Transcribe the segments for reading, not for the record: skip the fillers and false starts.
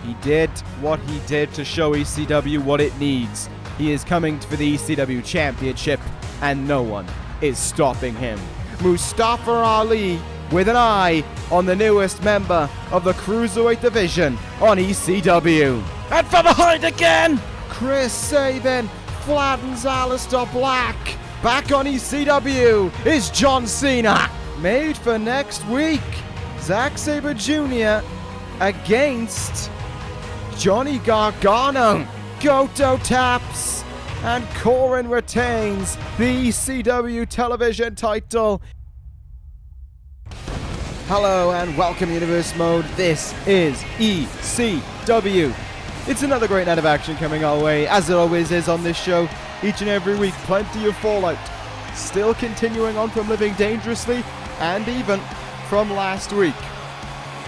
He did what he did to show ECW what it needs. He is coming for the ECW Championship, and no one is stopping him. Mustafa Ali with an eye on the newest member of the Cruiserweight division on ECW. And from behind again, Chris Sabin flattens Aleister Black. Back on ECW is John Cena. Made for next week, Zack Sabre Jr. against Johnny Gargano. Goto taps, and Coren retains the ECW television title. Hello and welcome Universe Mode. This is ECW. It's another great night of action coming our way, as it always is on this show. Each and every week, plenty of fallout. Still continuing on from Living Dangerously, and even from last week.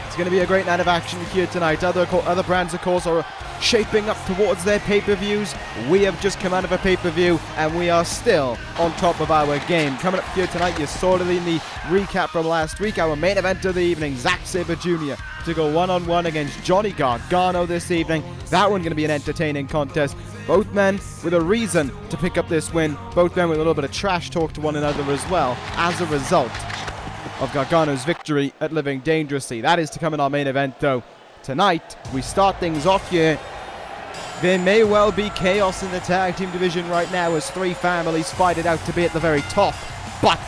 It's going to be a great night of action here tonight. Other brands, of course, are shaping up towards their pay-per-views. We have just come out of a pay-per-view, and we are still on top of our game. Coming up here tonight, you saw it in the recap from last week. Our main event of the evening, Zack Sabre Jr. to go one-on-one against Johnny Gargano this evening. That one going to be an entertaining contest. Both men with a reason to pick up this win. Both men with a little bit of trash talk to one another as well, as a result of Gargano's victory at Living Dangerously. That is to come in our main event, though. Tonight, we start things off here. There may well be chaos in the tag team division right now as three families fight it out to be at the very top. But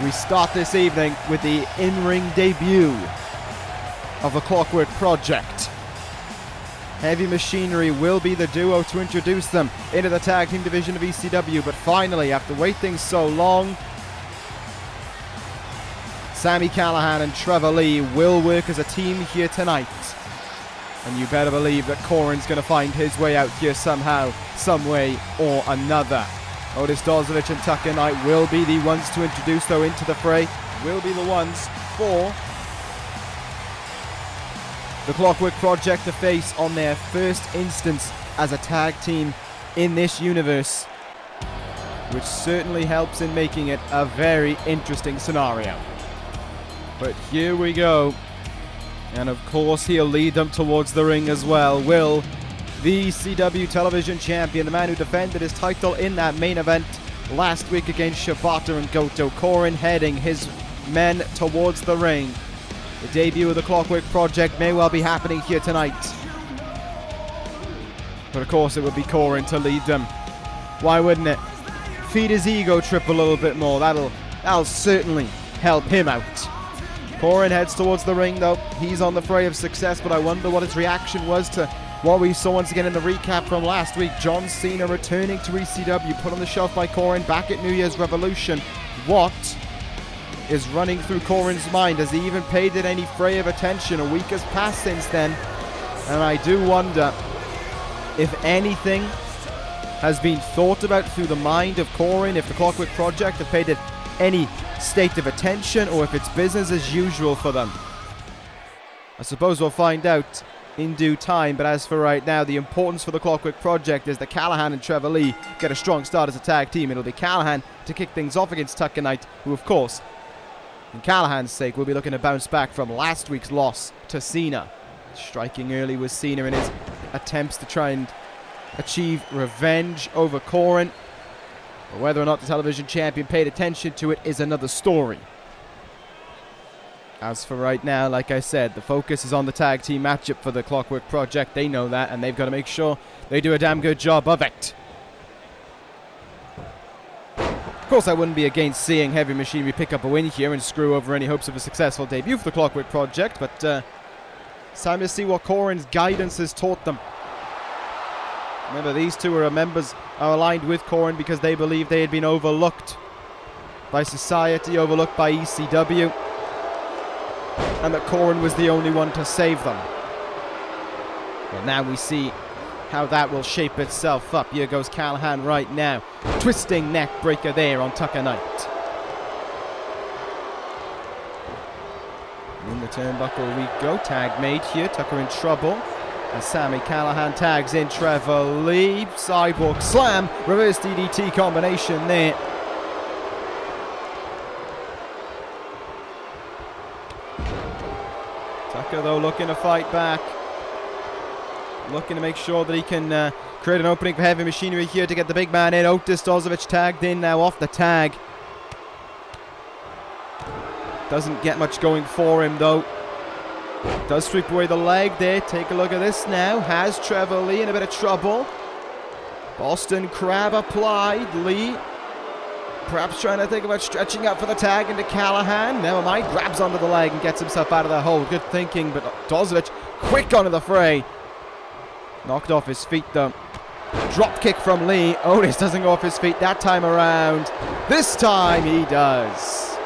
we start this evening with the in-ring debut of the Clockwork Project. Heavy Machinery will be the duo to introduce them into the tag team division of ECW. But finally, after waiting so long, Sami Callihan and Trevor Lee will work as a team here tonight. And you better believe that Coren's going to find his way out here somehow, some way or another. Otis Dozovic and Tucker Knight will be the ones to introduce, though, into the fray. Will be the ones for the Clockwork Project to face on their first instance as a tag team in this universe, which certainly helps in making it a very interesting scenario. But here we go. And of course, he'll lead them towards the ring as well. Will the ECW television champion, the man who defended his title in that main event last week against Shibata and Goto, Coren, heading his men towards the ring. The debut of the Clockwork Project may well be happening here tonight. But of course, it would be Coren to lead them. Why wouldn't it? Feed his ego trip a little bit more. That'll certainly help him out. Coren heads towards the ring, though. He's on the fray of success, but I wonder what his reaction was to what we saw once again in the recap from last week. John Cena returning to ECW, put on the shelf by Coren back at New Year's Revolution. What is running through Coren's mind? Has he even paid it any fray of attention? A week has passed since then, and I do wonder if anything has been thought about through the mind of Coren, if the Clockwork Project have paid it any state of attention, or if it's business as usual for them. I suppose we'll find out in due time, but as for right now, the importance for the Clockwork Project is that Callihan and Trevor Lee get a strong start as a tag team. It'll be Callihan to kick things off against Tucker Knight, who of course, in Callahan's sake, will be looking to bounce back from last week's loss to Cena. Striking early with Cena in his attempts to try and achieve revenge over Coren. But whether or not the television champion paid attention to it is another story. As for right now, like I said, the focus is on the tag team matchup for the Clockwork Project. They know that, and they've got to make sure they do a damn good job of it. Of course, I wouldn't be against seeing Heavy Machinery pick up a win here and screw over any hopes of a successful debut for the Clockwork Project, but it's time to see what Coren's guidance has taught them. Remember, these two are aligned with Coren because they believe they had been overlooked by society, overlooked by ECW, and that Coren was the only one to save them. Well, now we see how that will shape itself up. Here goes Callihan right now. Twisting neck breaker there on Tucker Knight. In the turnbuckle we go. Tag made here. Tucker in trouble. And Sami Callihan tags in Trevor Lee. Sidewalk slam. Reverse DDT combination there. Tucker Jericho, though, looking to fight back. Looking to make sure that he can create an opening for Heavy Machinery here to get the big man in. Otis Dozovic tagged in now off the tag. Doesn't get much going for him, though. Does sweep away the leg there. Take a look at this now. Has Trevor Lee in a bit of trouble. Boston Crab applied. Lee perhaps trying to think about stretching up for the tag into Callahan. Never mind. Grabs onto the leg and gets himself out of the hold. Good thinking, but Dozovic quick onto the fray. Knocked off his feet, though. Drop kick from Lee. Otis doesn't go off his feet that time around. This time he does.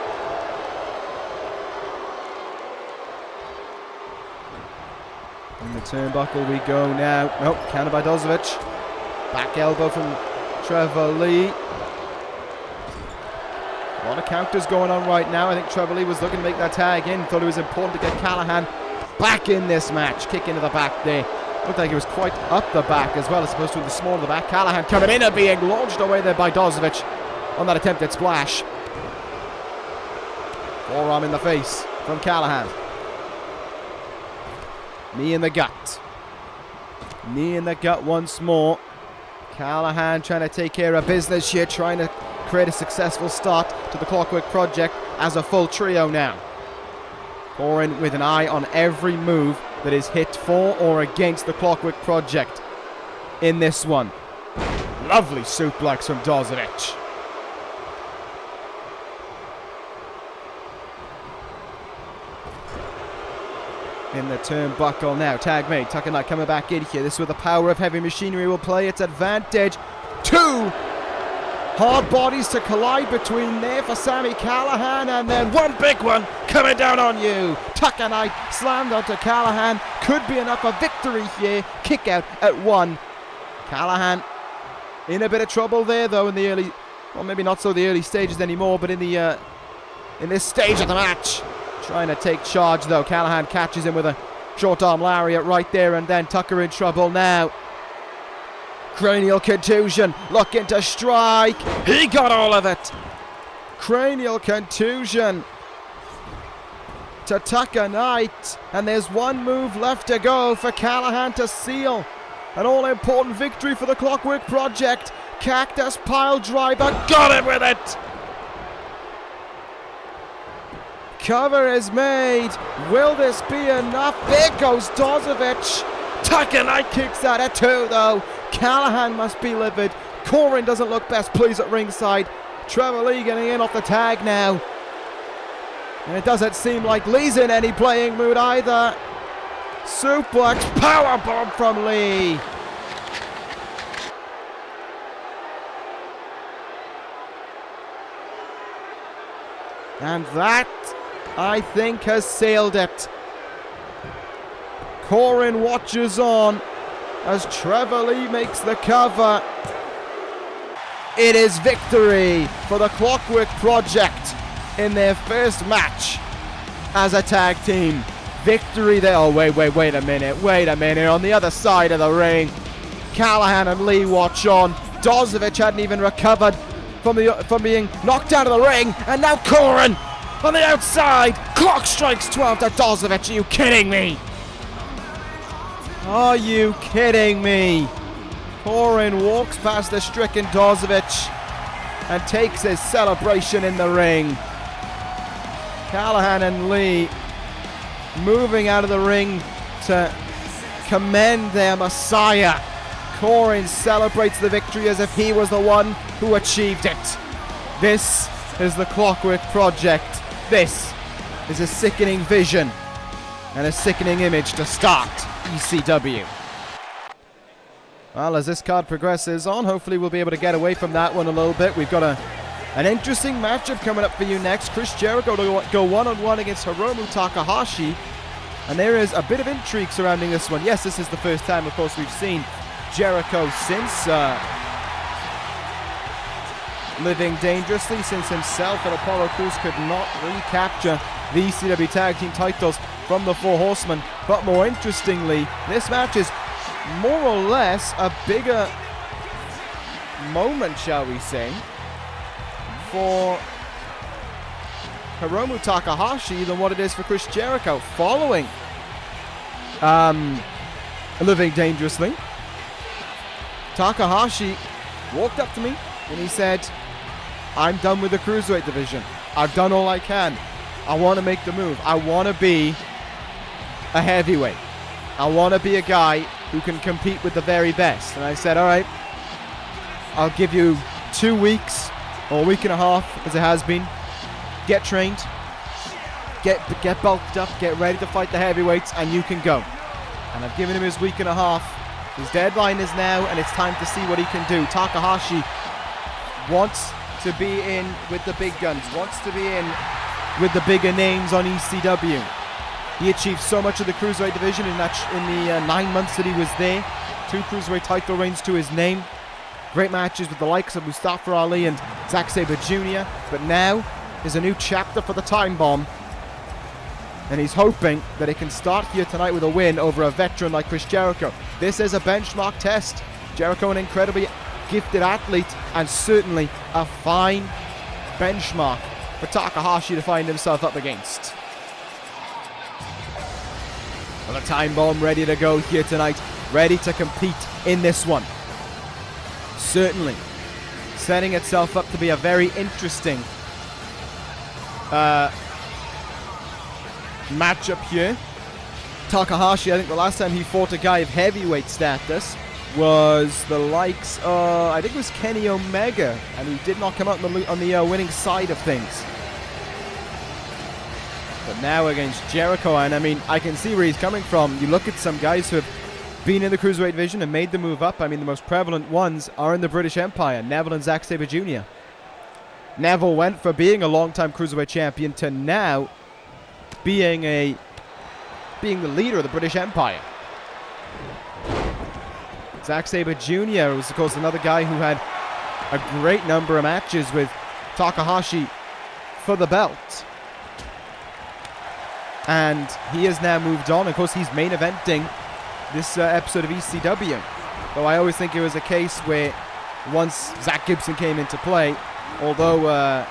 In the turnbuckle we go now. Nope, counter by Dozovic. Back elbow from Trevor Lee. A lot of counters going on right now. I think Trevor Lee was looking to make that tag in. Thought it was important to get Callahan back in this match. Kick into the back there. Looked like he was quite up the back as well, as opposed to in the small of the back. Callahan coming in and being launched away there by Dozovic on that attempted splash. Forearm in the face from Callahan. Knee in the gut. Knee in the gut once more. Callahan trying to take care of business here, trying to create a successful start to the Clockwork project as a full trio now. Coren with an eye on every move that is hit for or against the Clockwork project in this one. Lovely suplex from Dozovic. In the turnbuckle now. Tag made. Takahashi coming back in here. This is where the power of Heavy Machinery will play its advantage. Two hard bodies to collide between there for Sami Callahan, and then one big one coming down on you. Takahashi slammed onto Callahan. Could be enough for victory here. Kick out at one. Callahan in a bit of trouble there, though, in the early, well, maybe not so the early stages anymore, but in this stage of the match. Trying to take charge, though. Callahan catches him with a short arm lariat right there, and then Tucker in trouble now. Cranial contusion, looking to strike. He got all of it. Cranial contusion to Takahashi, and there's one move left to go for Callahan to seal an all-important victory for the Clockwork project. Cactus pile driver, got him with it. Cover is made. Will this be enough? There goes Dozovic. Takahashi kicks out at two, though. Callahan must be livid. Coren doesn't look best pleased at ringside. Trevor Lee getting in off the tag now. And it doesn't seem like Lee's in any playing mood either. Suplex powerbomb from Lee. And that, I think, has sealed it. Coren watches on as Trevor Lee makes the cover. It is victory for the Clockwork project in their first match as a tag team. Victory there. Oh, wait a minute. On the other side of the ring, Callahan and Lee watch on. Dozovic hadn't even recovered from being knocked out of the ring, and now Coren on the outside. Clock strikes 12 to Dozovic. Are you kidding me? Are you kidding me? Coren walks past the stricken Dozovic and takes his celebration in the ring. Callahan and Lee moving out of the ring to commend their messiah. Coren celebrates the victory as if he was the one who achieved it. This is the Clockwork project. This is a sickening vision and a sickening image to start ECW. Well, as this card progresses on, hopefully we'll be able to get away from that one a little bit. We've got an interesting matchup coming up for you next. Chris Jericho to go one-on-one against Hiromu Takahashi. And there is a bit of intrigue surrounding this one. Yes, this is the first time, of course, we've seen Jericho since living dangerously, since himself and Apollo Crews could not recapture the ECW Tag Team titles from the Four Horsemen. But more interestingly, this match is more or less a bigger moment, shall we say, for Hiromu Takahashi than what it is for Chris Jericho. Following living dangerously. Takahashi walked up to me and he said, I'm done with the Cruiserweight division. I've done all I can. I want to make the move. I want to be a heavyweight. I want to be a guy who can compete with the very best. And I said, all right, I'll give you 2 weeks or a week and a half, as it has been. Get trained, get bulked up, get ready to fight the heavyweights, and you can go. And I've given him his week and a half. His deadline is now, and it's time to see what he can do. Takahashi wants to be in with the big guns, wants to be in with the bigger names on ECW. He achieved so much of the Cruiserweight division in the 9 months that he was there. 2 Cruiserweight title reigns to his name. Great matches with the likes of Mustafa Ali and Zack Sabre Jr. But now is a new chapter for the Time Bomb. And he's hoping that he can start here tonight with a win over a veteran like Chris Jericho. This is a benchmark test. Jericho, an incredibly gifted athlete, and certainly a fine benchmark for Takahashi to find himself up against. Well, the Time Bomb ready to go here tonight, ready to compete in this one. Certainly setting itself up to be a very interesting matchup here. Takahashi, I think the last time he fought a guy of heavyweight status was the likes of, I think it was Kenny Omega, and he did not come out on the winning side of things. But now against Jericho, and I mean, I can see where he's coming from. You look at some guys who have been in the Cruiserweight division and made the move up. I mean, the most prevalent ones are in the British Empire, Neville and Zack Sabre Jr. Neville went from being a long-time Cruiserweight champion to now being the leader of the British Empire. Zack Sabre Jr. was, of course, another guy who had a great number of matches with Takahashi for the belt. And he has now moved on. Of course, he's main eventing this episode of ECW. Though I always think it was a case where once Zack Gibson came into play, although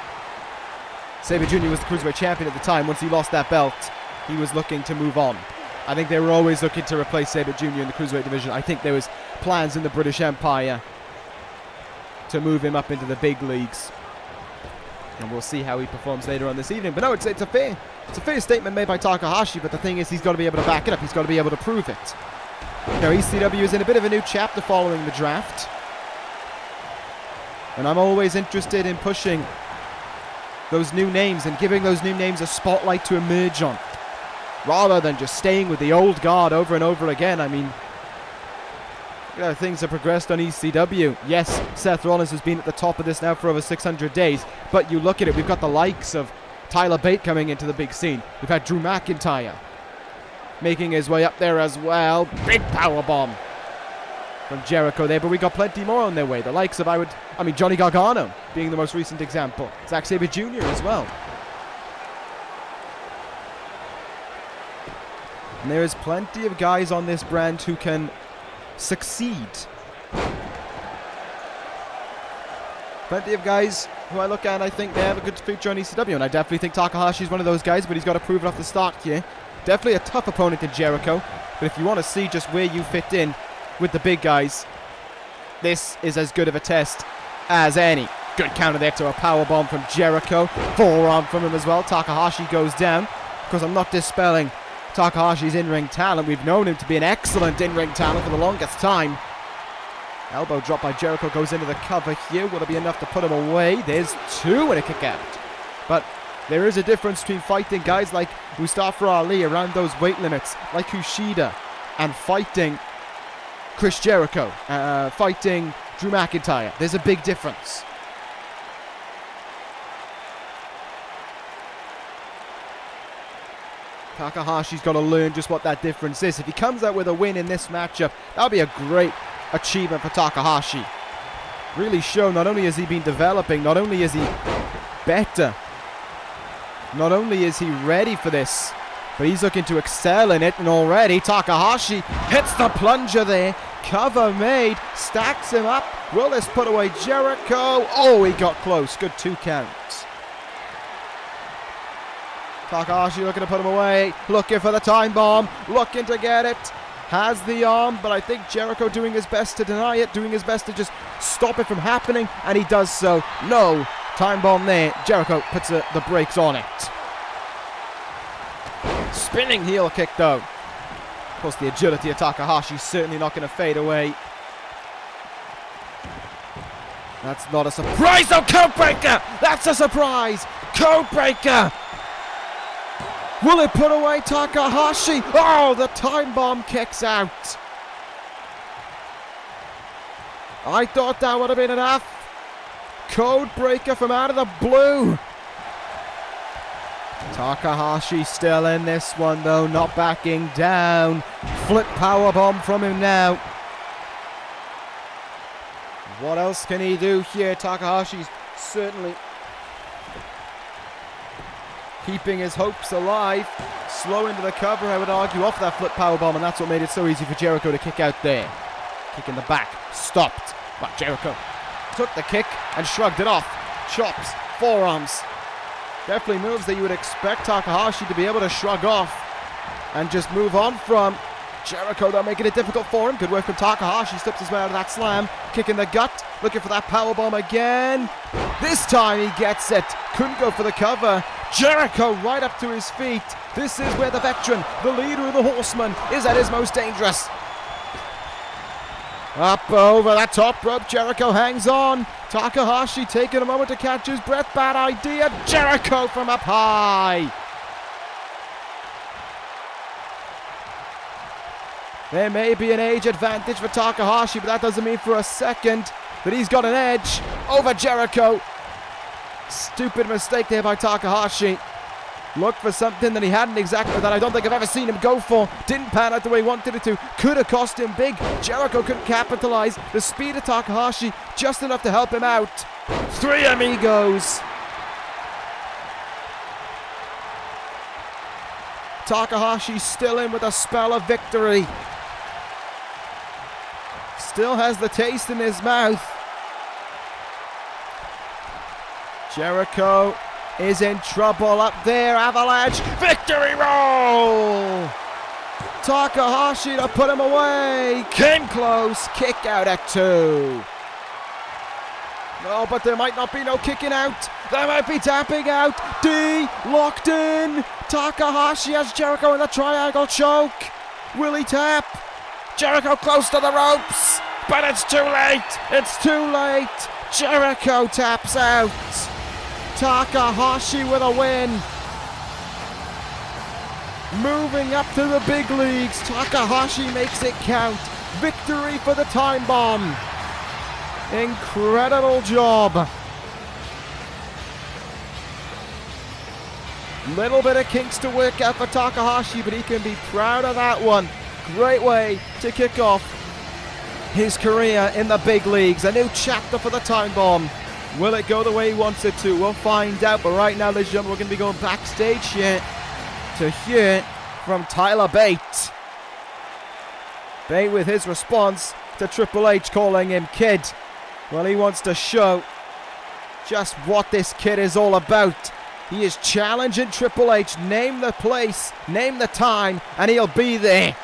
Sabre Jr. was the Cruiserweight champion at the time, once he lost that belt, he was looking to move on. I think they were always looking to replace Sabre Jr. in the Cruiserweight division. I think there was plans in the British Empire to move him up into the big leagues. And we'll see how he performs later on this evening. But no, it's a fair statement made by Takahashi, but the thing is, he's got to be able to back it up. He's got to be able to prove it. You know, ECW is in a bit of a new chapter following the draft. And I'm always interested in pushing those new names and giving those new names a spotlight to emerge on, rather than just staying with the old guard over and over again. I mean, things have progressed on ECW. Yes, Seth Rollins has been at the top of this now for over 600 days, but you look at it, we've got the likes of Tyler Bate coming into the big scene. We've had Drew McIntyre making his way up there as well. Big powerbomb from Jericho there, but we got plenty more on their way. The likes of, Johnny Gargano being the most recent example. Zack Sabre Jr. as well. And there is plenty of guys on this brand who can succeed. Plenty of guys who I look at and I think they have a good future on ECW, and I definitely think Takahashi is one of those guys, but he's got to prove it off the start here. Definitely a tough opponent in Jericho, but if you want to see just where you fit in with the big guys, this is as good of a test as any. Good counter there to a powerbomb from Jericho. Forearm from him as well. Takahashi goes down. Of course, I'm not dispelling Takahashi's in-ring talent. We've known him to be an excellent in-ring talent for the longest time. Elbow drop by Jericho goes into the cover here. Will it be enough to put him away? There's 2 and a kick out. But there is a difference between fighting guys like Mustafa Ali around those weight limits, like Kushida, and fighting Chris Jericho, fighting Drew McIntyre. There's a big difference. Takahashi's got to learn just what that difference is. If he comes out with a win in this matchup, that'll be a great achievement for Takahashi. Really show not only has he been developing, not only is he better, not only is he ready for this, but he's looking to excel in it, and already Takahashi hits the plunger there. Cover made, stacks him up. Will this put away Jericho? Oh, he got close. Good 2 counts. Takahashi looking to put him away, looking for the time bomb, looking to get it. Has the arm, but I think Jericho doing his best to deny it, doing his best to just stop it from happening, and he does so. No time bomb there. Jericho puts the brakes on it. Spinning heel kick though. Of course, the agility of Takahashi certainly not going to fade away. That's not a surprise. Oh, Codebreaker! That's a surprise! Codebreaker! Will it put away Takahashi? Oh, the time bomb kicks out. I thought that would have been enough. Codebreaker from out of the blue. Takahashi still in this one though, not backing down. Flip powerbomb from him now. What else can he do here? Takahashi's certainly keeping his hopes alive. Slow into the cover, I would argue, off that flip powerbomb, and that's what made it so easy for Jericho to kick out there. Kick in the back, stopped. But Jericho took the kick and shrugged it off. Chops, forearms. Definitely moves that you would expect Takahashi to be able to shrug off and just move on from. Jericho though making it difficult for him. Good work from Takahashi. Slips his way out of that slam. Kick in the gut. Looking for that powerbomb again. This time he gets it. Couldn't go for the cover. Jericho right up to his feet. This is where the veteran, the leader of the Horsemen, is at his most dangerous. Up over that top rope. Jericho hangs on. Takahashi taking a moment to catch his breath. Bad idea. Jericho from up high. There may be an age advantage for Takahashi, but that doesn't mean for a second that he's got an edge over Jericho. Stupid mistake there by Takahashi. Looked for something that he hadn't exactly, that I don't think I've ever seen him go for. Didn't pan out the way he wanted it to. Could have cost him big. Jericho couldn't capitalize. The speed of Takahashi just enough to help him out. Three amigos. Takahashi still in with a spell of victory. Still has the taste in his mouth. Jericho is in trouble up there. Avalanche victory roll. Takahashi to put him away. Came close. Kick out at 2. No, but there might not be no kicking out. There might be tapping out. D locked in. Takahashi has Jericho in the triangle choke. Will he tap? Jericho close to the ropes. But it's too late. It's too late. Jericho taps out. Takahashi with a win. Moving up to the big leagues. Takahashi makes it count. Victory for the time bomb. Incredible job. Little bit of kinks to work out for Takahashi, but he can be proud of that one. Great way to kick off his career in the big leagues. A new chapter for the time bomb. Will it go the way he wants it to? We'll find out. But right now, ladies and gentlemen, we're going to be going backstage here to hear from Tyler Bate. Bate with his response to Triple H calling him kid. Well, he wants to show just what this kid is all about. He is challenging Triple H. Name the place, name the time, and he'll be there.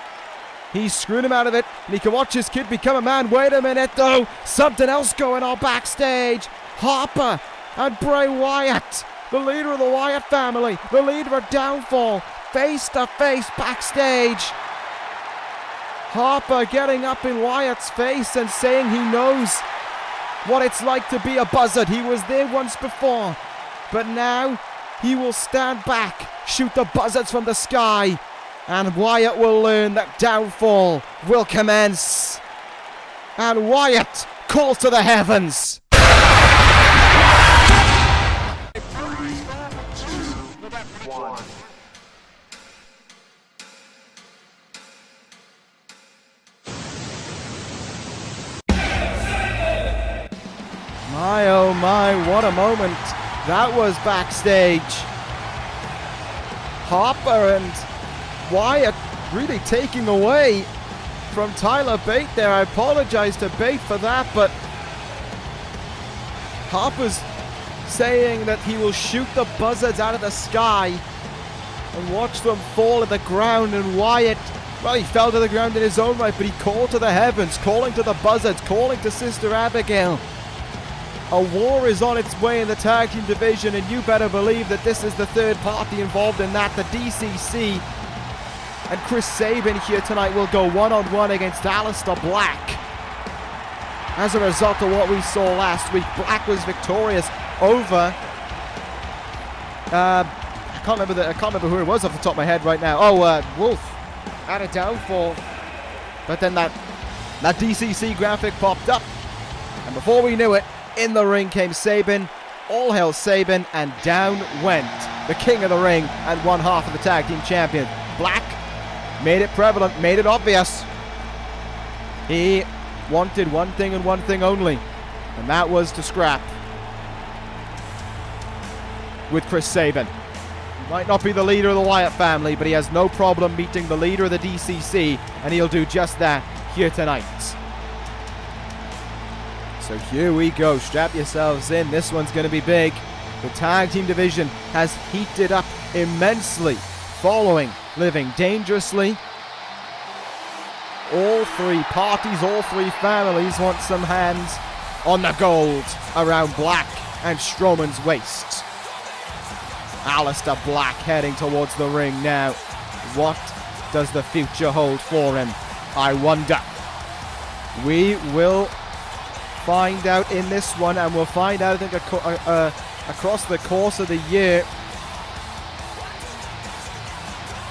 He screwed him out of it, and he can watch his kid become a man. Wait a minute, though. Something else going on backstage. Harper and Bray Wyatt, the leader of the Wyatt family, the leader of Downfall, face to face backstage. Harper getting up in Wyatt's face and saying he knows what it's like to be a buzzard. He was there once before, but now he will stand back, shoot the buzzards from the sky, and Wyatt will learn that Downfall will commence. And Wyatt calls to the heavens. My oh my, what a moment that was backstage. Harper and Wyatt really taking away from Tyler Bate there. I apologize to Bate for that, but Harper's saying that he will shoot the buzzards out of the sky and watch them fall at the ground. And Wyatt, well, he fell to the ground in his own right, but he called to the heavens, calling to the buzzards, calling to Sister Abigail. A war is on its way in the tag team division, and you better believe that this is the third party involved in that. The DCC and Chris Sabin here tonight will go one-on-one against Aleister Black. As a result of what we saw last week, Black was victorious over I can't remember who it was off the top of my head right now. Wolf had a downfall, but then that DCC graphic popped up, and before we knew it, in the ring came Sabin. All hail Sabin, and down went the king of the ring and one half of the tag team champion. Black made it prevalent, made it obvious. He wanted one thing and one thing only, and that was to scrap with Chris Sabin. He might not be the leader of the Wyatt family, but he has no problem meeting the leader of the DCC, and he'll do just that here tonight. So here we go. Strap yourselves in. This one's going to be big. The tag team division has heated up immensely following Living Dangerously. All three parties, all three families want some hands on the gold around Black and Strowman's waist. Aleister Black heading towards the ring now. What does the future hold for him? I wonder. We will find out in this one, and we'll find out, I think, across the course of the year.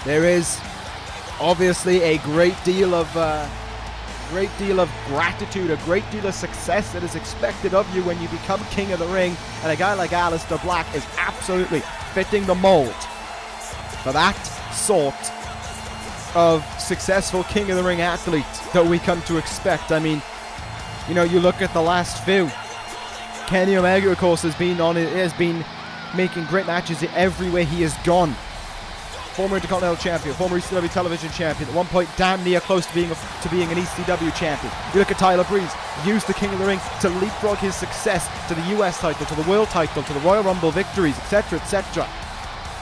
There is obviously a great deal of gratitude, a great deal of success that is expected of you when you become King of the Ring, and a guy like Aleister Black is absolutely fitting the mold for that sort of successful King of the Ring athlete that we come to expect. I mean, you know, you look at the last few. Kenny Omega, of course, has been making great matches everywhere he has gone. Former Intercontinental Champion, former ECW Television Champion, at one point damn near close to being an ECW Champion. You look at Tyler Breeze, used the King of the Ring to leapfrog his success to the US title, to the World title, to the Royal Rumble victories, etc., etc.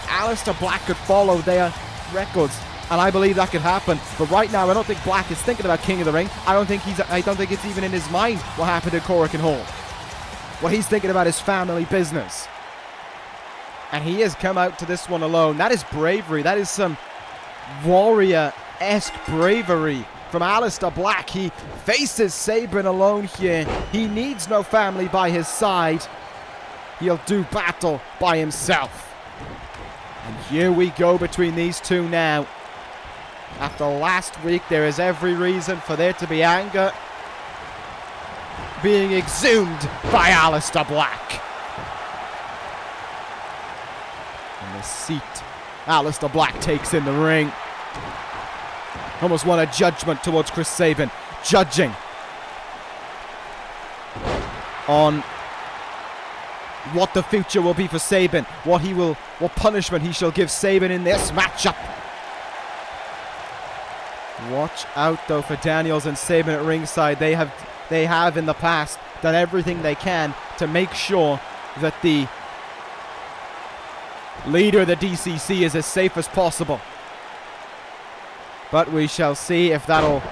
Aleister Black could follow their records, and I believe that could happen. But right now, I don't think Black is thinking about King of the Ring. I don't think it's even in his mind what happened at Coren Hall. What he's thinking about is family business. And he has come out to this one alone. That is bravery. That is some warrior-esque bravery from Aleister Black. He faces Sabin alone here. He needs no family by his side. He'll do battle by himself. And here we go between these two now. After last week, there is every reason for there to be anger being exhumed by Aleister Black. And the seat Aleister Black takes in the ring. Almost won a judgment towards Chris Sabin. Judging on what the future will be for Sabin. What punishment he shall give Sabin in this matchup. Watch out though for Daniels and Sabin at ringside. They have in the past done everything they can to make sure that the leader of the DCC is as safe as possible. But we shall see if that'll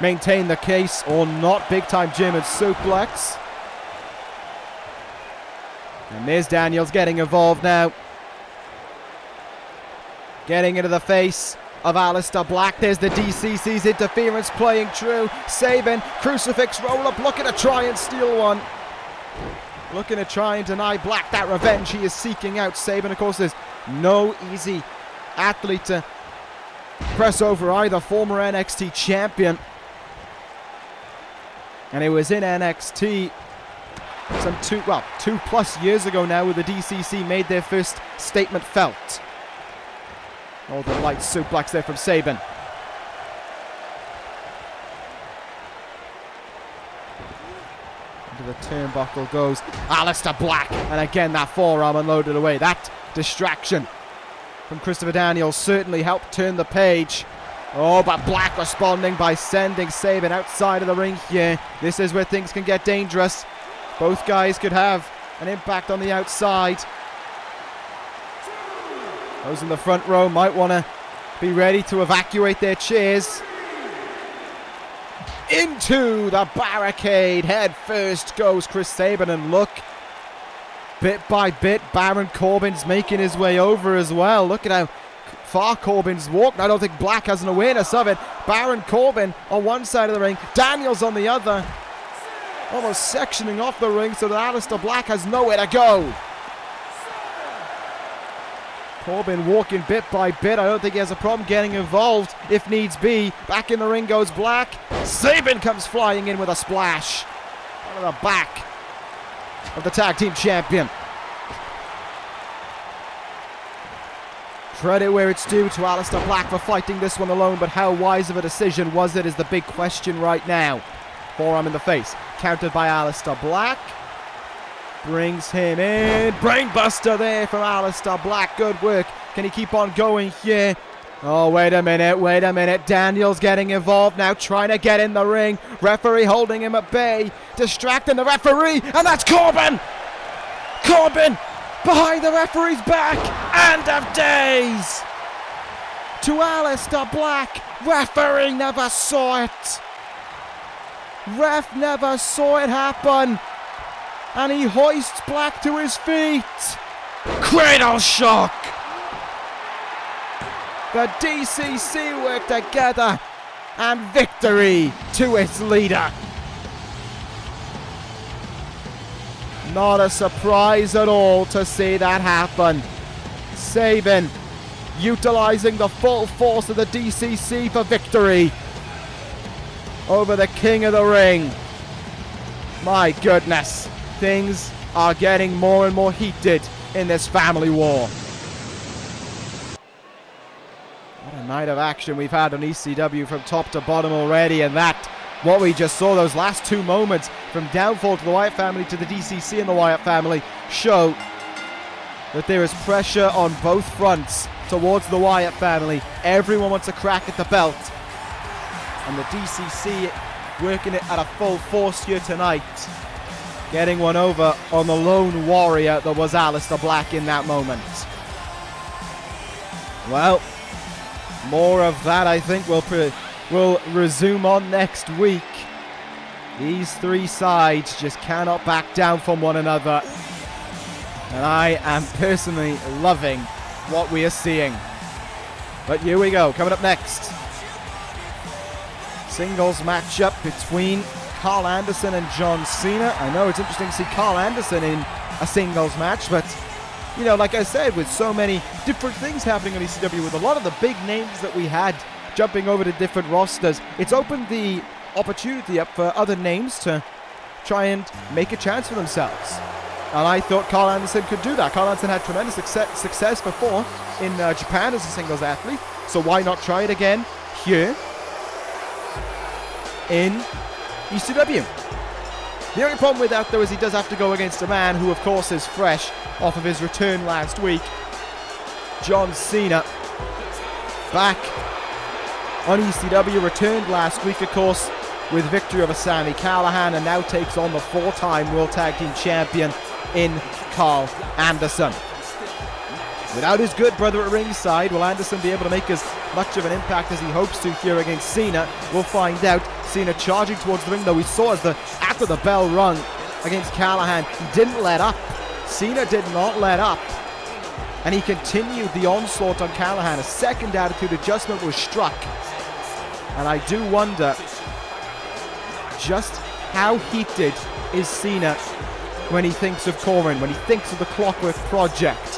maintain the case or not. Big time German suplex. And there's Daniels getting involved now. Getting into the face of Aleister Black. There's the DCC's interference playing true. Sabin, crucifix roll-up, looking to try and steal one. Looking to try and deny Black that revenge he is seeking out. Sabin, of course, is no easy athlete to press over either. Former NXT champion. And it was in NXT some 2+ years ago now where the DCC made their first statement felt. Oh, the light suplex there from Sabin. Into the turnbuckle goes Aleister Black. And again, that forearm unloaded away. That distraction from Christopher Daniels certainly helped turn the page. Oh, but Black responding by sending Sabin outside of the ring here. This is where things can get dangerous. Both guys could have an impact on the outside. Those in the front row might want to be ready to evacuate their chairs. Into the barricade. Head first goes Chris Sabin, and look, bit by bit, Baron Corbin's making his way over as well. Look at how far Corbin's walked. I don't think Black has an awareness of it. Baron Corbin on one side of the ring, Daniels on the other. Almost sectioning off the ring so that Aleister Black has nowhere to go. Corbin walking bit by bit. I don't think he has a problem getting involved if needs be. Back in the ring goes Black. Sabin comes flying in with a splash on the back of the tag team champion. Credit where it's due to Aleister Black for fighting this one alone, but how wise of a decision was it is the big question right now. Forearm in the face, countered by Aleister Black. Brings him in. Brainbuster there from Aleister Black. Good work. Can he keep on going here? Oh, wait a minute. Daniels getting involved now, trying to get in the ring. Referee holding him at bay, distracting the referee, and that's Corbin! Corbin behind the referee's back. End of days to Aleister Black. Referee never saw it. Ref never saw it happen. And he hoists Black to his feet. Cradle shock. The DCC work together. And victory to its leader. Not a surprise at all to see that happen. Sabin utilizing the full force of the DCC for victory over the King of the Ring. My goodness. Things are getting more and more heated in this family war. What a night of action we've had on ECW from top to bottom already, and that, what we just saw, those last two moments from downfall to the Wyatt family to the DCC and the Wyatt family, show that there is pressure on both fronts towards the Wyatt family. Everyone wants a crack at the belt, and the DCC working it at a full force here tonight. Getting one over on the lone warrior that was Aleister Black in that moment. Well, more of that I think will resume on next week. These three sides just cannot back down from one another. And I am personally loving what we are seeing. But here we go, coming up next. Singles matchup between Karl Anderson and John Cena. I know it's interesting to see Karl Anderson in a singles match, but, you know, like I said, with so many different things happening on ECW, with a lot of the big names that we had jumping over to different rosters, it's opened the opportunity up for other names to try and make a chance for themselves. And I thought Karl Anderson could do that. Karl Anderson had tremendous success before in Japan as a singles athlete, so why not try it again here in ECW. The only problem with that, though, is he does have to go against a man who, of course, is fresh off of his return last week. John Cena, back on ECW, returned last week, of course, with victory over Sami Callihan, and now takes on the four-time World Tag Team Champion in Karl Anderson. Without his good brother at ringside, will Anderson be able to make as much of an impact as he hopes to here against Cena? We'll find out. Cena charging towards the ring, though we saw as after the bell rung against Callihan, he didn't let up. Cena did not let up, and he continued the onslaught on Callihan. A second attitude adjustment was struck, and I do wonder just how heated is Cena when he thinks of Coren, when he thinks of the Clockwork project.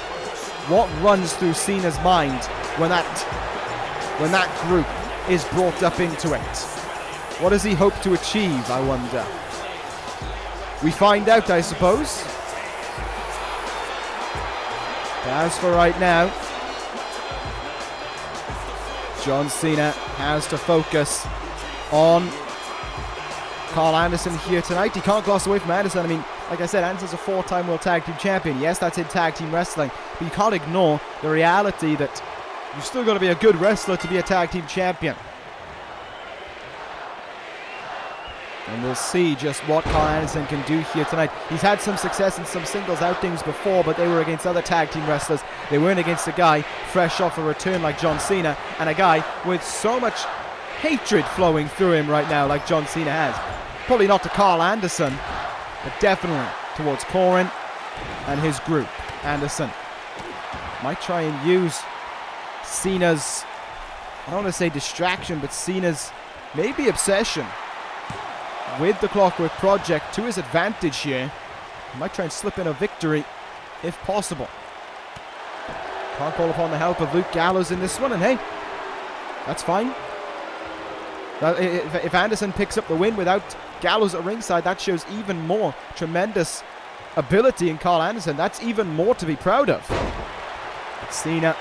What runs through Cena's mind when that group is brought up into it? What does he hope to achieve, I wonder? We find out, I suppose. But as for right now, John Cena has to focus on Karl Anderson here tonight. He can't gloss away from Anderson. I mean, like I said, Anderson's a four-time World Tag Team Champion. Yes, that's in tag team wrestling, but you can't ignore the reality that you've still got to be a good wrestler to be a tag team champion. And we'll see just what Karl Anderson can do here tonight. He's had some success in some singles outings before, but they were against other tag team wrestlers. They weren't against a guy fresh off a return like John Cena, and a guy with so much hatred flowing through him right now like John Cena has. Probably not to Karl Anderson, but definitely towards Coren and his group. Anderson might try and use Cena's, I don't want to say distraction, but Cena's maybe obsession with the Clockwork Project to his advantage here. He might try and slip in a victory if possible. Can't call upon the help of Luke Gallows in this one, and hey, that's fine. If Anderson picks up the win without Gallows at ringside, that shows even more tremendous ability in Karl Anderson. That's even more to be proud of. But Cena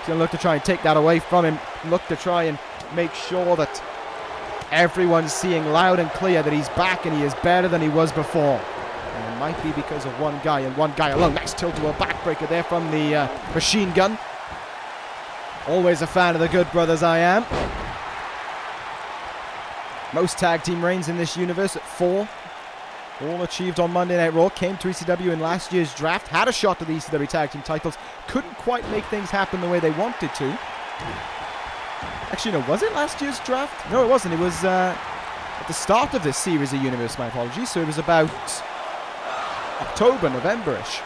is going to look to try and take that away from him. Look to try and make sure that everyone's seeing loud and clear that he's back and he is better than he was before. And it might be because of one guy and one guy alone. Nice tilt to a backbreaker there from the machine gun. Always a fan of the Good Brothers, I am. Most tag team reigns in this universe at 4. All achieved on Monday Night Raw. Came to ECW in last year's draft. Had a shot at the ECW tag team titles. Couldn't quite make things happen the way they wanted to. Actually, no, was it last year's draft? No, it wasn't. It was at the start of this series of Universe, my apologies. So it was about October, November-ish.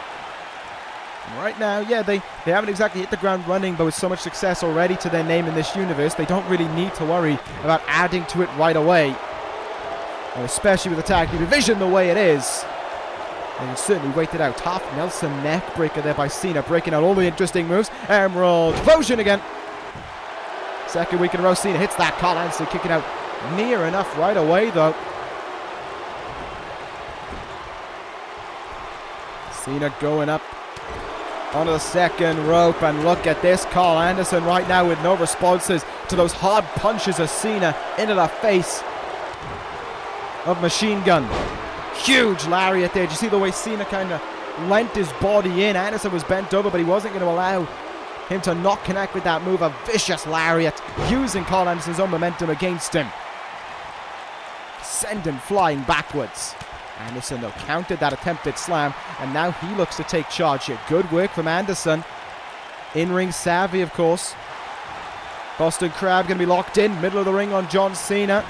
And right now, yeah, they haven't exactly hit the ground running, but with so much success already to their name in this universe, they don't really need to worry about adding to it right away. And especially with the tag team division the way it is. They can certainly wait it out. Half Nelson neck breaker there by Cena, breaking out all the interesting moves. Emerald Explosion again. Second week in a row, Cena hits that. Karl Anderson kicking out near enough right away, though. Cena going up onto the second rope, and look at this. Karl Anderson right now with no responses to those hard punches of Cena into the face of Machine Gun. Huge lariat there. Did you see the way Cena kind of lent his body in? Anderson was bent over, but he wasn't going to allow him to not connect with that move. A vicious lariat, using Karl Anderson's own momentum against him. Send him flying backwards. Anderson, though, countered that attempted slam, and now he looks to take charge here. Good work from Anderson. In-ring savvy, of course. Boston Crab going to be locked in. Middle of the ring on John Cena.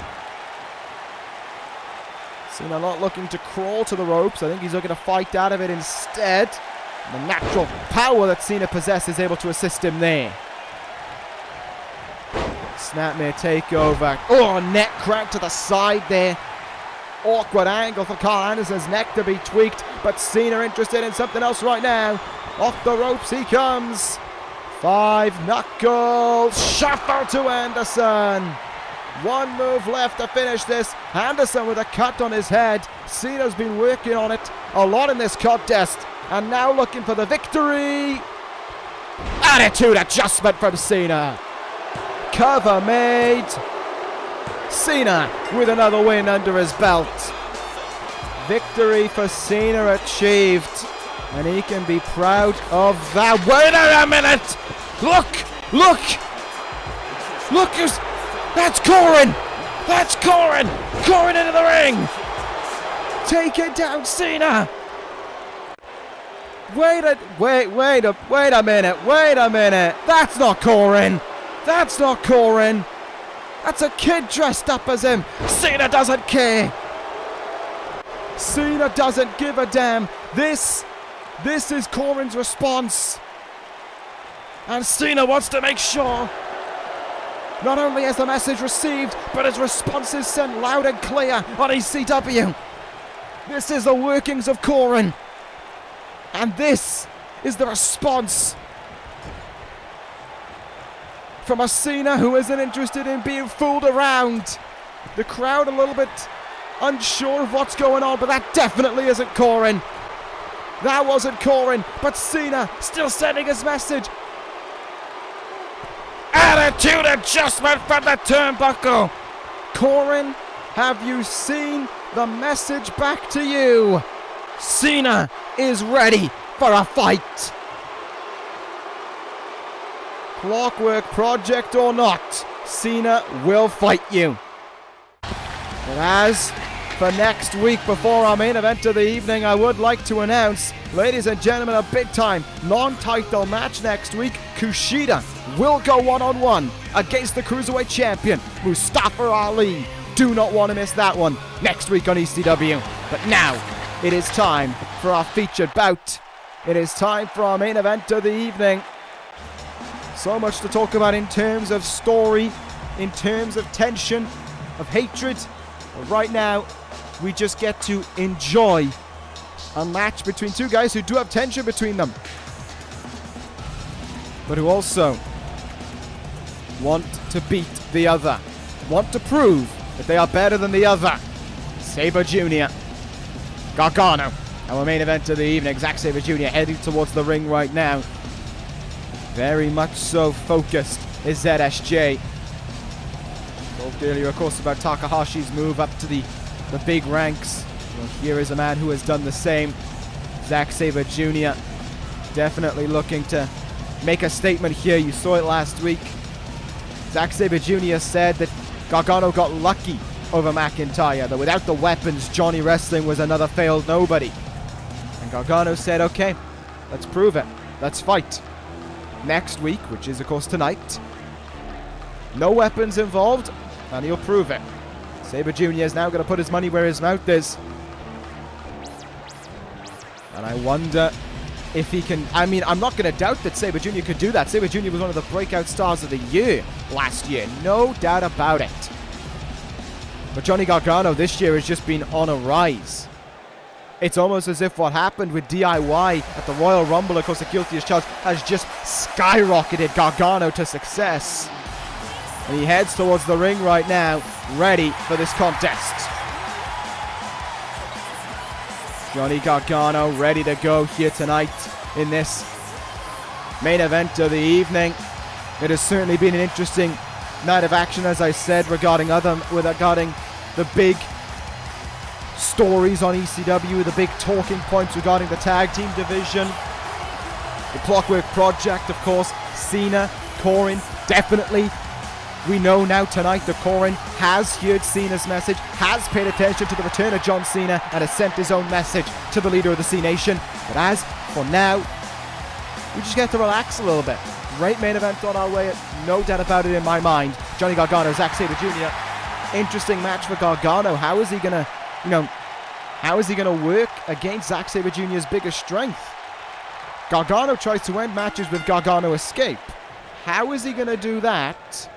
Cena not looking to crawl to the ropes. I think he's looking to fight out of it instead. The natural power that Cena possesses is able to assist him there. Snapmare takeover. Oh, neck crank to the side there. Awkward angle for Karl Anderson's neck to be tweaked, but Cena interested in something else right now. Off the ropes he comes. 5 knuckles. Shuffle to Anderson. One move left to finish this. Anderson with a cut on his head. Cena's been working on it a lot in this contest, and now looking for the victory. Attitude adjustment from Cena. Cover made. Cena with another win under his belt. Victory for Cena achieved, and he can be proud of that. Wait a minute! Look! That's Coren! That's Coren! Coren into the ring! Take it down, Cena! Wait a minute! That's not Coren! That's a kid dressed up as him. Cena doesn't care. Cena doesn't give a damn. This is Coren's response. And Cena wants to make sure not only has the message received, but his response is sent loud and clear on ECW. This is the workings of Coren. And this is the response from a Cena who isn't interested in being fooled around. The crowd a little bit unsure of what's going on, but that definitely isn't Coren. That wasn't Coren, but Cena still sending his message. Attitude adjustment from the turnbuckle. Coren, have you seen the message back to you? Cena is ready for a fight. Clockwork Project or not, Cena will fight you. But as for next week. Before our main event of the evening, I would like to announce, ladies and gentlemen, a big-time non-title match next week. Kushida will go one-on-one against the Cruiserweight Champion, Mustafa Ali. Do not want to miss that one next week on ECW. But now, it is time for our featured bout. It is time for our main event of the evening. So much to talk about in terms of story, in terms of tension, of hatred. But right now, we just get to enjoy a match between two guys who do have tension between them, but who also want to beat the other, want to prove that they are better than the other. Sabre Jr., Gargano, our main event of the evening. Zack Sabre Jr. heading towards the ring right now. Very much so focused is ZSJ. Talked earlier, of course, about Takahashi's move up to the big ranks. Well, here is a man who has done the same. Zack Sabre Jr. definitely looking to make a statement here. You saw it last week. Zack Sabre Jr. said that Gargano got lucky over McIntyre, that without the weapons, Johnny Wrestling was another failed nobody. And Gargano said, okay, let's prove it. Let's fight. Next week, which is, of course, tonight. No weapons involved, and he'll prove it. Sabre Jr. is now going to put his money where his mouth is. And I wonder if he can... I mean, I'm not going to doubt that Sabre Jr. could do that. Sabre Jr. was one of the breakout stars of the year last year. No doubt about it. But Johnny Gargano this year has just been on a rise. It's almost as if what happened with DIY at the Royal Rumble, of course, the Guilty as Charged, has just skyrocketed Gargano to success. And he heads towards the ring right now, ready for this contest. Johnny Gargano ready to go here tonight in this main event of the evening. It has certainly been an interesting night of action, as I said, regarding the big stories on ECW, the big talking points regarding the tag team division. The Clockwork Project, of course, Cena, Coren, definitely. We know now tonight that Coren has heard Cena's message, has paid attention to the return of John Cena, and has sent his own message to the leader of the C Nation. But as for now, we just get to relax a little bit. Great main event on our way, no doubt about it in my mind. Johnny Gargano, Zack Sabre Jr. Interesting match for Gargano. How is he gonna, work against Zack Sabre Jr.'s biggest strength? Gargano tries to end matches with Gargano escape. How is he gonna do that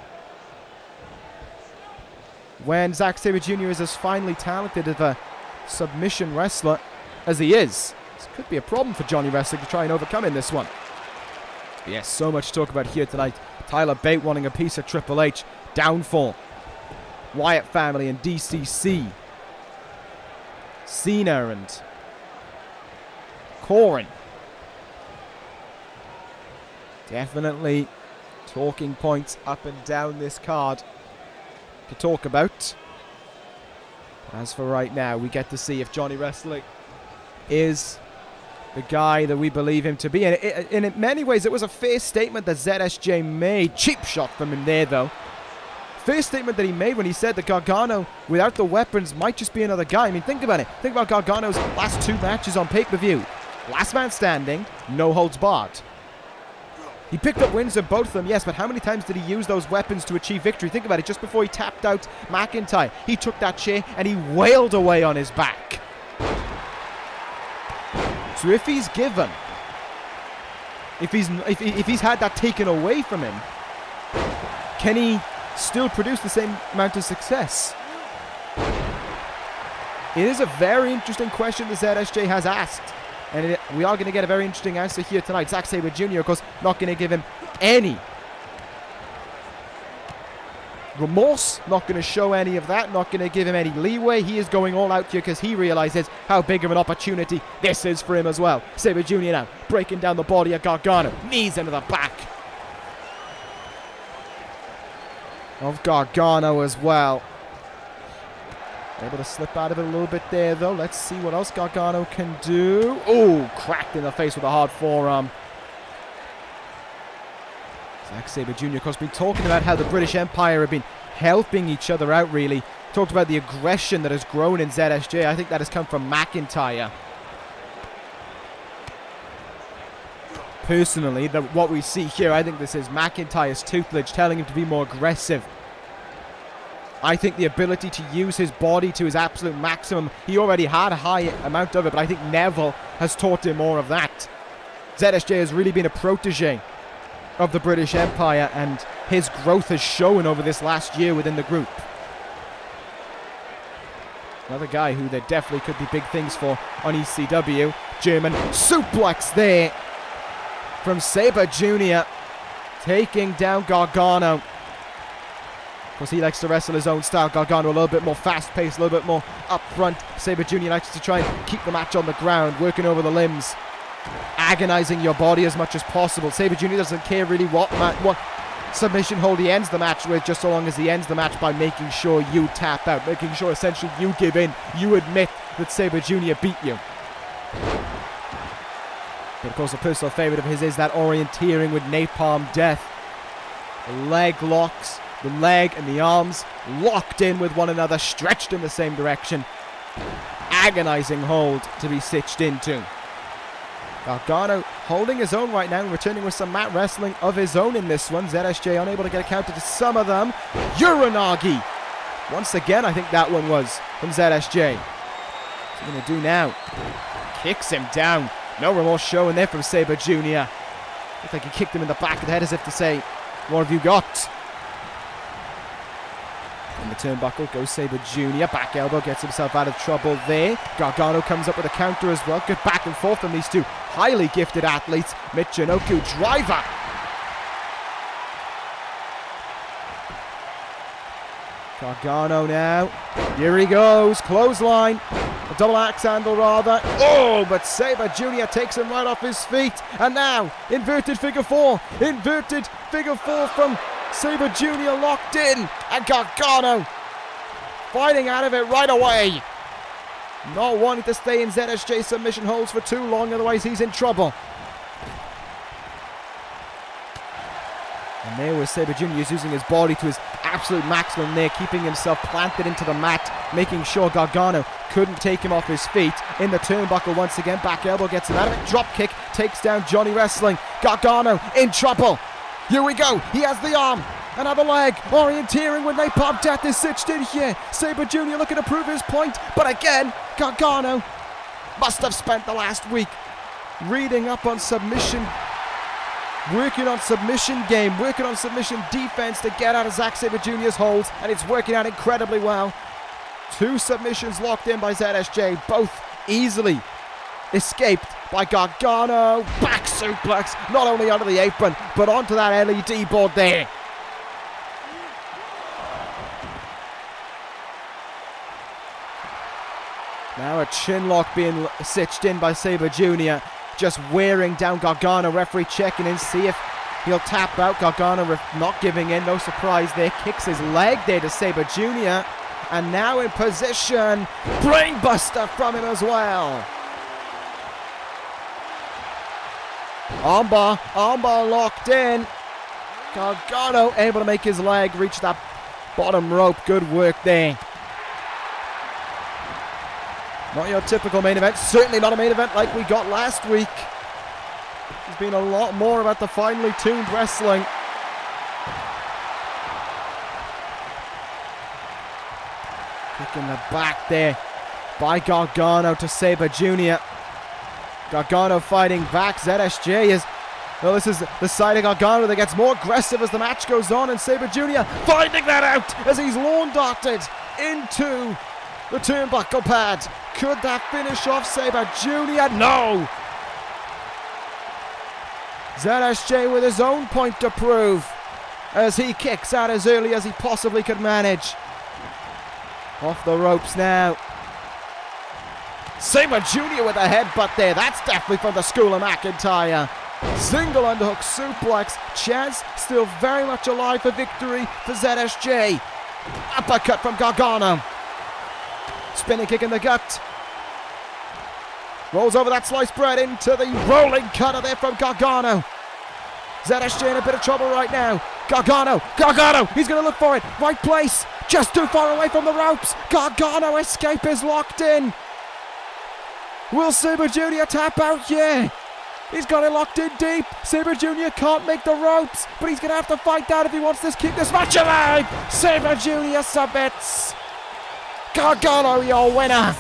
when Zack Sabre Jr. is as finely talented of a submission wrestler as he is? This could be a problem for Johnny Wrestling to try and overcome in this one. Yes, so much to talk about here tonight. Tyler Bate wanting a piece of Triple H. Downfall. Wyatt family and DCC. Cena and Coren. Definitely talking points up and down this card to talk about. As for right now, we get to see if Johnny Wrestling is the guy that we believe him to be. And in many ways, it was a fair statement that ZSJ made. Cheap shot from him there, though. Fair statement that he made when he said that Gargano, without the weapons, might just be another guy. I mean, think about it. Think about Gargano's last two matches on pay-per-view. Last man standing, no holds barred. He picked up wins in both of them, yes, but how many times did he use those weapons to achieve victory? Think about it. Just before he tapped out McIntyre, he took that chair and he wailed away on his back. So if he's given, if he's had that taken away from him, can he still produce the same amount of success? It is a very interesting question that ZSJ has asked. And we are going to get a very interesting answer here tonight. Zack Sabre Jr., of course, not going to give him any remorse, not going to show any of that, not going to give him any leeway. He is going all out here because he realizes how big of an opportunity this is for him as well. Sabre Jr. now breaking down the body of Gargano, knees into the back of Gargano as well. Able to slip out of it a little bit there, though. Let's see what else Gargano can do. Oh, cracked in the face with a hard forearm. Zack Sabre Jr., of course, been talking about how the British Empire have been helping each other out, really. Talked about the aggression that has grown in ZSJ. I think that has come from McIntyre. Personally, what we see here, I think this is McIntyre's tutelage telling him to be more aggressive. I think the ability to use his body to his absolute maximum, he already had a high amount of it, but I think Neville has taught him more of that. ZSJ has really been a protege of the British Empire, and his growth has shown over this last year within the group. Another guy who there definitely could be big things for on ECW. German suplex there from Sabre Jr. taking down Gargano. Of course, he likes to wrestle his own style. Gargano a little bit more fast-paced, a little bit more up-front. Sabre Jr. likes to try and keep the match on the ground, working over the limbs, agonizing your body as much as possible. Sabre Jr. doesn't care really what submission hold he ends the match with, just so long as he ends the match by making sure you tap out, making sure essentially you give in, you admit that Sabre Jr. beat you. But of course, a personal favorite of his is that orienteering with Napalm Death. The leg locks, the leg and the arms locked in with one another, stretched in the same direction. Agonizing hold to be stitched into. Gargano holding his own right now, returning with some mat wrestling of his own in this one. ZSJ unable to get a counter to some of them. Uranagi! Once again, I think that one was from ZSJ. What's he going to do now? Kicks him down. No remorse showing there from Sabre Jr. Looked like he kicked him in the back of the head as if to say, what have you got? In the turnbuckle goes Sabre Jr. Back elbow, gets himself out of trouble there. Gargano comes up with a counter as well. Good back and forth from these two highly gifted athletes. Michinoku driver. Gargano now. Here he goes. Clothesline. A double axe handle rather. Oh, but Sabre Jr. takes him right off his feet. And now, inverted figure four. Inverted figure four from Sabre Jr. locked in. And Gargano fighting out of it right away. Not wanting to stay in ZSJ submission holds for too long, otherwise he's in trouble. And there was Sabre Jr. using his body to his absolute maximum there, keeping himself planted into the mat, making sure Gargano couldn't take him off his feet. In the turnbuckle once again, back elbow gets him out of it, drop kick, takes down Johnny Wrestling. Gargano in trouble. Here we go, he has the arm, another leg, orienteering with Napalm Death is stitched in here. Sabre Jr. looking to prove his point, but again, Gargano must have spent the last week reading up on submission, working on submission game, working on submission defense to get out of Zack Sabre Jr.'s holds, and it's working out incredibly well. Two submissions locked in by ZSJ, both easily escaped by Gargano. Back suplex, not only onto the apron, but onto that LED board there. Now a chin lock being stitched in by Sabre Jr. Just wearing down Gargano. Referee checking in, see if he'll tap out. Gargano not giving in, no surprise there. Kicks his leg there to Sabre Jr. And now in position. Brainbuster from him as well. Armbar locked in. Gargano able to make his leg reach that bottom rope. Good work there. Not your typical main event. Certainly not a main event like we got last week. There's been a lot more about the finely tuned wrestling. Kick in the back there by Gargano to Sabre Jr. Gargano fighting back. ZSJ is... Well, this is the side of Gargano that gets more aggressive as the match goes on, and Sabre Jr. finding that out as he's lawn darted into the turnbuckle pad. Could that finish off Sabre Jr.? No! ZSJ with his own point to prove as he kicks out as early as he possibly could manage. Off the ropes now. Sabre Jr. with a headbutt there. That's definitely from the school of McIntyre. Single underhook suplex. Chance still very much alive for victory for ZSJ. Uppercut from Gargano. Spinning kick in the gut. Rolls over that sliced bread into the rolling cutter there from Gargano. ZSJ in a bit of trouble right now. Gargano, he's going to look for it. Right place, just too far away from the ropes. Gargano escape is locked in. Will Sabre Jr. tap out? Yeah. He's got it locked in deep. Sabre Jr. can't make the ropes, but he's going to have to fight that if he wants to keep this match alive. Sabre Jr. submits. Gargano, your winner.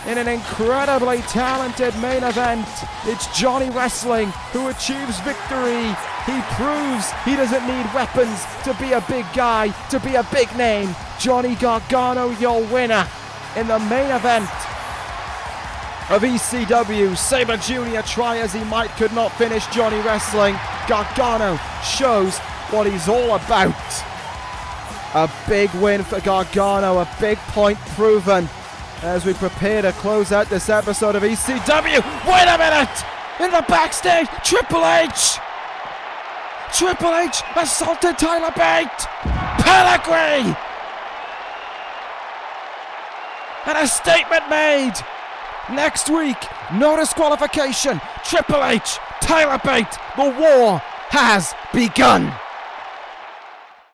In an incredibly talented main event, it's Johnny Wrestling who achieves victory. He proves he doesn't need weapons to be a big guy, to be a big name. Johnny Gargano, your winner in the main event of ECW. Sabre Jr., try as he might, could not finish Johnny Wrestling. Gargano shows what he's all about. A big win for Gargano, a big point proven as we prepare to close out this episode of ECW. Wait a minute! In the backstage, Triple H assaulted Tyler Bate! Pedigree! And a statement made! Next week, no disqualification. Triple H, Tyler Bate, the war has begun.